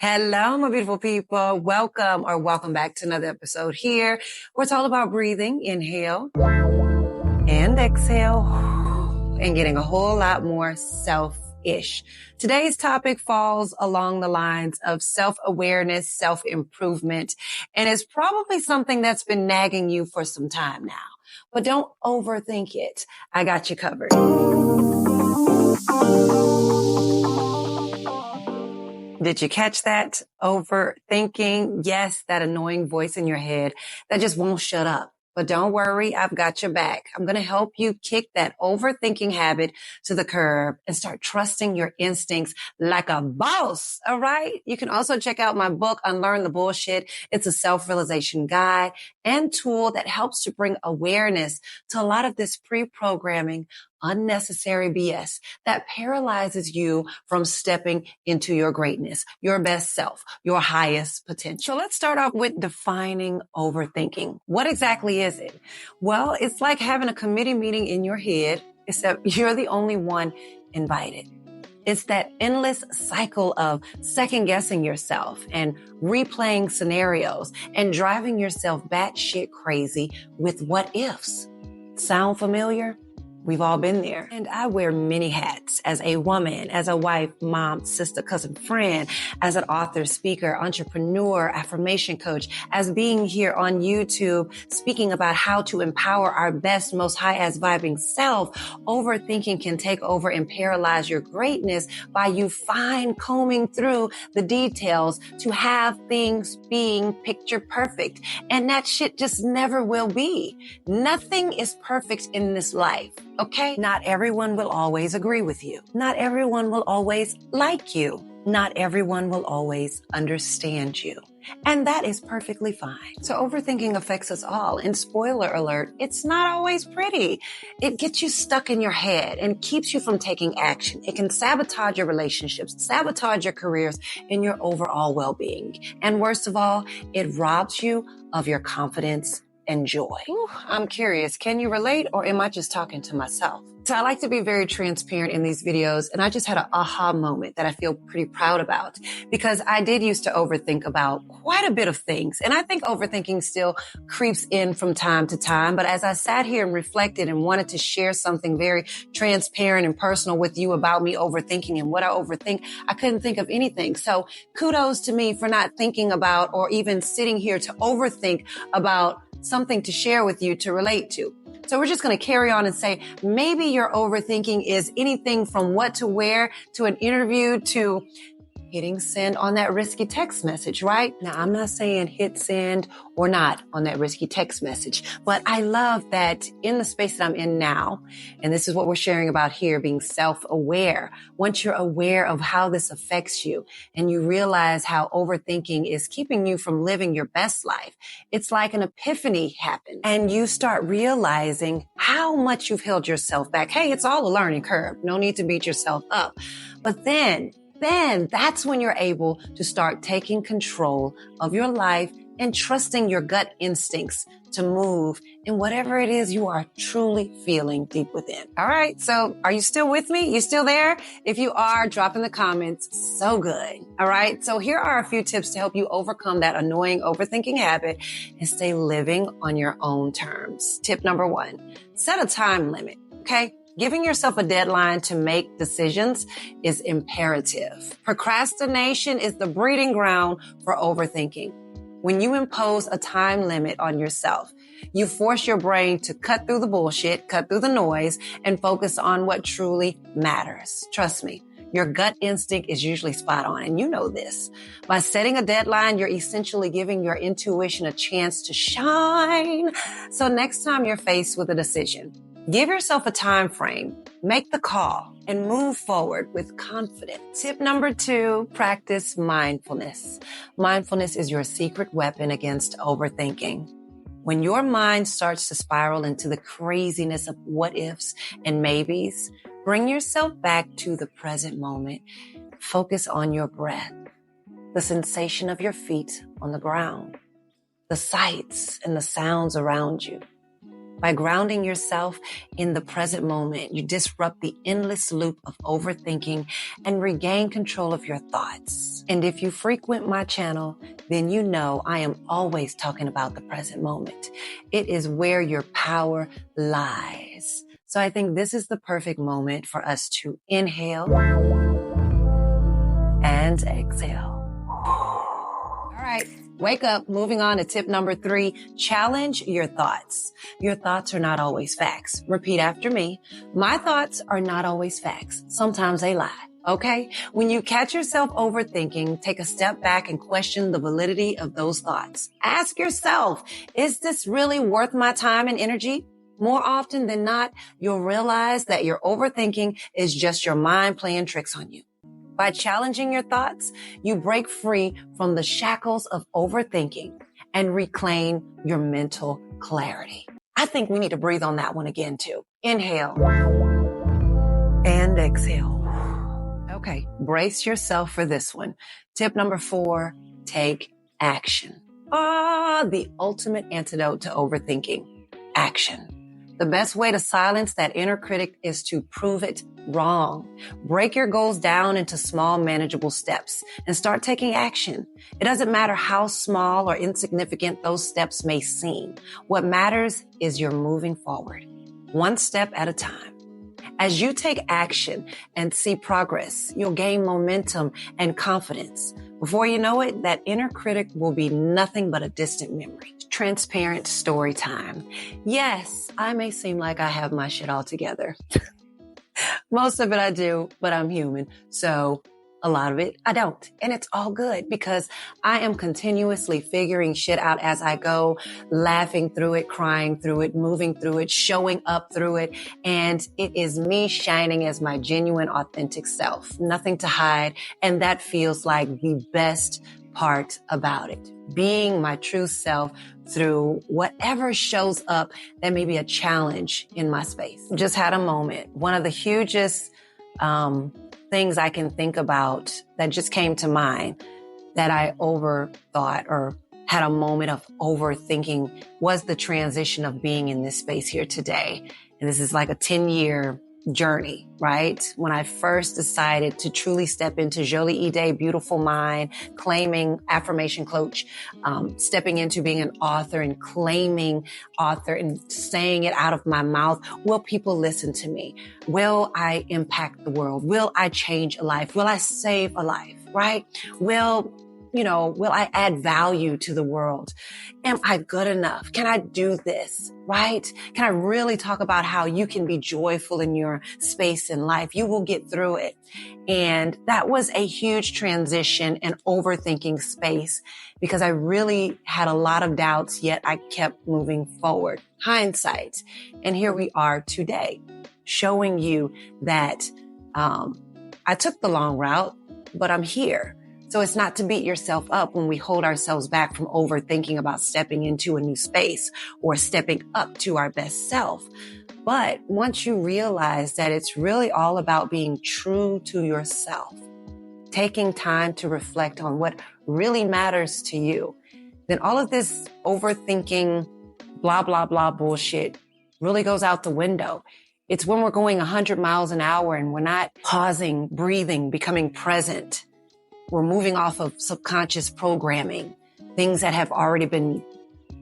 Hello, my beautiful people. Welcome back to another episode here where it's all about breathing. Inhale and exhale and getting a whole lot more self-ish. Today's topic falls along the lines of self-awareness, self-improvement, and is probably something that's been nagging you for some time now. But don't overthink it. I got you covered. Did you catch that? Overthinking. Yes, that annoying voice in your head that just won't shut up. But don't worry, I've got your back. I'm going to help you kick that overthinking habit to the curb and start trusting your instincts like a boss. All right. You can also check out my book, Unlearn the Bullshit. It's a self-realization guide and tool that helps to bring awareness to a lot of this pre-programming, unnecessary BS that paralyzes you from stepping into your greatness, your best self, your highest potential. So let's start off with defining overthinking. What exactly is it? Well, it's like having a committee meeting in your head, except you're the only one invited. It's that endless cycle of second guessing yourself and replaying scenarios and driving yourself batshit crazy with what ifs. Sound familiar? We've all been there. And I wear many hats as a woman, as a wife, mom, sister, cousin, friend, as an author, speaker, entrepreneur, affirmation coach, as being here on YouTube, speaking about how to empower our best, most high-ass vibing self. Overthinking can take over and paralyze your greatness by you fine combing through the details to have things being picture perfect. And that shit just never will be. Nothing is perfect in this life. Okay? Not everyone will always agree with you. Not everyone will always like you. Not everyone will always understand you. And that is perfectly fine. So overthinking affects us all. And spoiler alert, it's not always pretty. It gets you stuck in your head and keeps you from taking action. It can sabotage your relationships, sabotage your careers, and your overall well-being. And worst of all, it robs you of your confidence and joy. I'm curious, can you relate or am I just talking to myself? So I like to be very transparent in these videos, and I just had an aha moment that I feel pretty proud about because I did used to overthink about quite a bit of things. And I think overthinking still creeps in from time to time. But as I sat here and reflected and wanted to share something very transparent and personal with you about me overthinking and what I overthink, I couldn't think of anything. So kudos to me for not thinking about or even sitting here to overthink about something to share with you to relate to. So we're just going to carry on and say, maybe your overthinking is anything from what to wear to an interview to hitting send on that risky text message, right? Now, I'm not saying hit send or not on that risky text message, but I love that in the space that I'm in now, and this is what we're sharing about here, being self-aware. Once you're aware of how this affects you and you realize how overthinking is keeping you from living your best life, it's like an epiphany happened and you start realizing how much you've held yourself back. Hey, it's all a learning curve. No need to beat yourself up. But then that's when you're able to start taking control of your life and trusting your gut instincts to move in whatever it is you are truly feeling deep within. All right. So are you still with me? You still there? If you are, drop in the comments. So good. All right. So here are a few tips to help you overcome that annoying overthinking habit and stay living on your own terms. Tip number 1, set a time limit. Okay. Giving yourself a deadline to make decisions is imperative. Procrastination is the breeding ground for overthinking. When you impose a time limit on yourself, you force your brain to cut through the bullshit, cut through the noise, and focus on what truly matters. Trust me, your gut instinct is usually spot on, and you know this. By setting a deadline, you're essentially giving your intuition a chance to shine. So next time you're faced with a decision, give yourself a time frame, make the call, and move forward with confidence. Tip number 2, practice mindfulness. Mindfulness is your secret weapon against overthinking. When your mind starts to spiral into the craziness of what ifs and maybes, bring yourself back to the present moment. Focus on your breath, the sensation of your feet on the ground, the sights and the sounds around you. By grounding yourself in the present moment, you disrupt the endless loop of overthinking and regain control of your thoughts. And if you frequent my channel, then you know I am always talking about the present moment. It is where your power lies. So I think this is the perfect moment for us to inhale and exhale. All right. Wake up. Moving on to tip number 3, challenge your thoughts. Your thoughts are not always facts. Repeat after me. My thoughts are not always facts. Sometimes they lie. Okay? When you catch yourself overthinking, take a step back and question the validity of those thoughts. Ask yourself, is this really worth my time and energy? More often than not, you'll realize that your overthinking is just your mind playing tricks on you. By challenging your thoughts, you break free from the shackles of overthinking and reclaim your mental clarity. I think we need to breathe on that one again too. Inhale and exhale. Okay, brace yourself for this one. Tip number 4, take action. The ultimate antidote to overthinking. Action. The best way to silence that inner critic is to prove it wrong. Break your goals down into small, manageable steps and start taking action. It doesn't matter how small or insignificant those steps may seem. What matters is you're moving forward, one step at a time. As you take action and see progress, you'll gain momentum and confidence. Before you know it, that inner critic will be nothing but a distant memory. Transparent story time. Yes, I may seem like I have my shit all together. Most of it I do, but I'm human. So a lot of it I don't. And it's all good because I am continuously figuring shit out as I go, laughing through it, crying through it, moving through it, showing up through it. And it is me shining as my genuine, authentic self. Nothing to hide. And that feels like the best part about it. Being my true self through whatever shows up that may be a challenge in my space. Just had a moment. One of the hugest things I can think about that just came to mind that I overthought or had a moment of overthinking was the transition of being in this space here today. And this is like a 10-year journey, right? When I first decided to truly step into Jolie Ide, beautiful mind, claiming affirmation coach, stepping into being an author and claiming author and saying it out of my mouth. Will people listen to me? Will I impact the world? Will I change a life? Will I save a life? Right? Will I add value to the world? Am I good enough? Can I do this? Right? Can I really talk about how you can be joyful in your space in life? You will get through it. And that was a huge transition and overthinking space because I really had a lot of doubts, yet I kept moving forward. Hindsight. And here we are today, showing you that I took the long route, but I'm here. So it's not to beat yourself up when we hold ourselves back from overthinking about stepping into a new space or stepping up to our best self. But once you realize that it's really all about being true to yourself, taking time to reflect on what really matters to you, then all of this overthinking, blah, blah, blah bullshit really goes out the window. It's when we're going 100 miles an hour and we're not pausing, breathing, becoming present. We're moving off of subconscious programming, things that have already been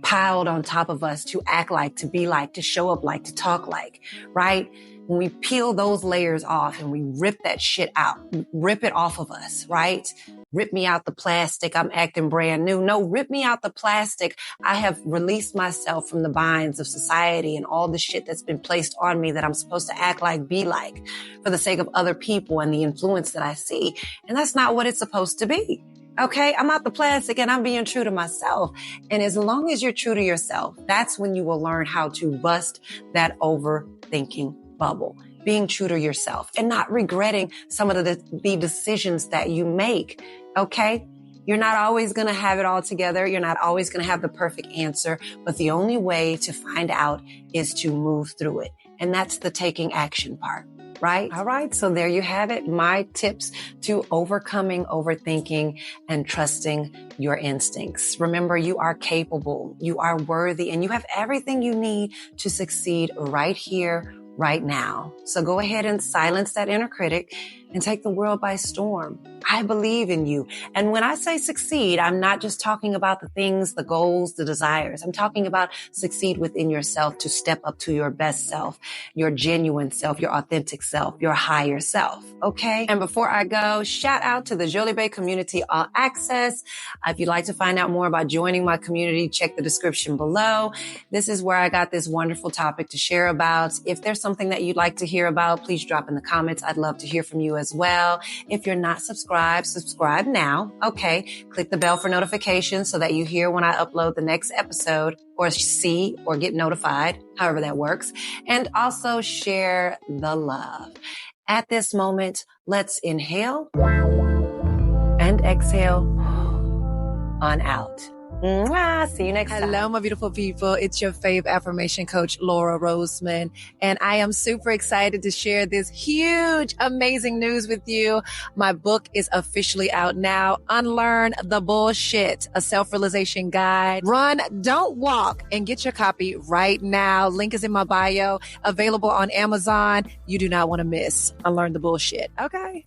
piled on top of us to act like, to be like, to show up like, to talk like, right? When we peel those layers off and we rip that shit out, rip it off of us, right? Rip me out the plastic. I'm acting brand new. No, rip me out the plastic. I have released myself from the binds of society and all the shit that's been placed on me that I'm supposed to act like, be like for the sake of other people and the influence that I see. And that's not what it's supposed to be. Okay. I'm out the plastic and I'm being true to myself. And as long as you're true to yourself, that's when you will learn how to bust that overthinking bubble, being true to yourself and not regretting some of the decisions that you make. Okay. You're not always going to have it all together. You're not always going to have the perfect answer, but the only way to find out is to move through it. And that's the taking action part. right? All right. So there you have it. My tips to overcoming overthinking and trusting your instincts. Remember, you are capable, you are worthy, and you have everything you need to succeed right here, right now. So go ahead and silence that inner critic and take the world by storm. I believe in you. And when I say succeed, I'm not just talking about the things, the goals, the desires. I'm talking about succeed within yourself to step up to your best self, your genuine self, your authentic self, your higher self. Okay. And before I go, shout out to the Jolie Bay Community All Access. If you'd like to find out more about joining my community, check the description below. This is where I got this wonderful topic to share about. If there's something that you'd like to hear about, please drop in the comments. I'd love to hear from you as well. If you're not subscribed, subscribe now. Okay. Click the bell for notifications so that you hear when I upload the next episode or see or get notified, however that works. And also share the love. At this moment, let's inhale and exhale on out. Mwah. See you next time. Hello, my beautiful people. It's your fave affirmation coach, Lora Rosemon. And I am super excited to share this huge, amazing news with you. My book is officially out now. Unlearn the Bullshit, a self-realization guide. Run, don't walk, and get your copy right now. Link is in my bio, available on Amazon. You do not want to miss Unlearn the Bullshit. Okay.